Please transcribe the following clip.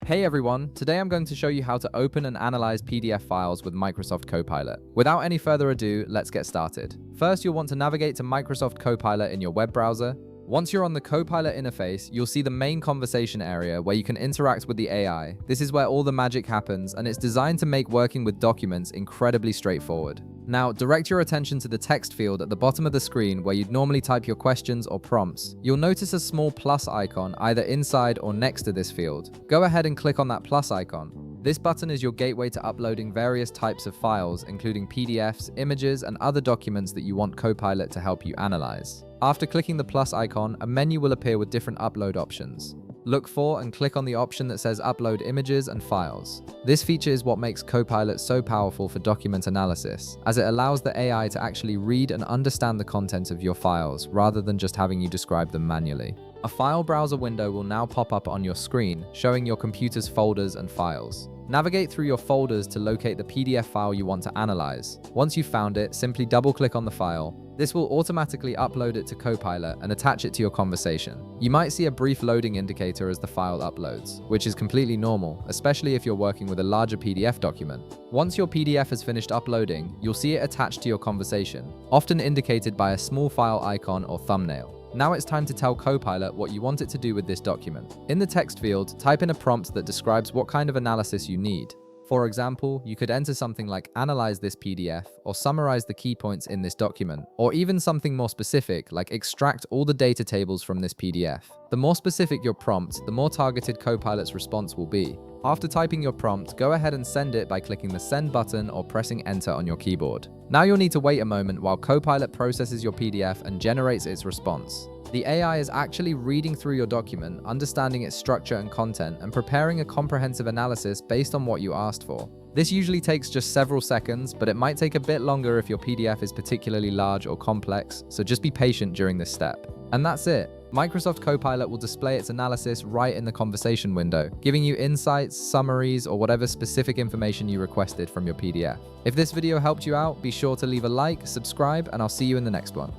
Hey everyone, today I'm going to show you how to open and analyze PDF files with Microsoft Copilot. Without any further ado, let's get started. First, you'll want to navigate to Microsoft Copilot in your web browser. Once you're on the Copilot interface, you'll see the main conversation area where you can interact with the AI. This is where all the magic happens, and it's designed to make working with documents incredibly straightforward. Now, direct your attention to the text field at the bottom of the screen where you'd normally type your questions or prompts. You'll notice a small plus icon either inside or next to this field. Go ahead and click on that plus icon. This button is your gateway to uploading various types of files, including PDFs, images, and other documents that you want Copilot to help you analyze. After clicking the plus icon, a menu will appear with different upload options. Look for and click on the option that says Upload Images and Files. This feature is what makes Copilot so powerful for document analysis, as it allows the AI to actually read and understand the content of your files rather than just having you describe them manually. A file browser window will now pop up on your screen, showing your computer's folders and files. Navigate through your folders to locate the PDF file you want to analyze. Once you've found it, simply double-click on the file. This will automatically upload it to Copilot and attach it to your conversation. You might see a brief loading indicator as the file uploads, which is completely normal, especially if you're working with a larger PDF document. Once your PDF has finished uploading, you'll see it attached to your conversation, often indicated by a small file icon or thumbnail. Now it's time to tell Copilot what you want it to do with this document. In the text field, type in a prompt that describes what kind of analysis you need. For example, you could enter something like analyze this PDF or summarize the key points in this document, or even something more specific like extract all the data tables from this PDF. The more specific your prompt, the more targeted Copilot's response will be. After typing your prompt, go ahead and send it by clicking the send button or pressing enter on your keyboard. Now you'll need to wait a moment while Copilot processes your PDF and generates its response. The AI is actually reading through your document, understanding its structure and content, and preparing a comprehensive analysis based on what you asked for. This usually takes just several seconds, but it might take a bit longer if your PDF is particularly large or complex, so just be patient during this step. And that's it. Microsoft Copilot will display its analysis right in the conversation window, giving you insights, summaries, or whatever specific information you requested from your PDF. If this video helped you out, be sure to leave a like, subscribe, and I'll see you in the next one.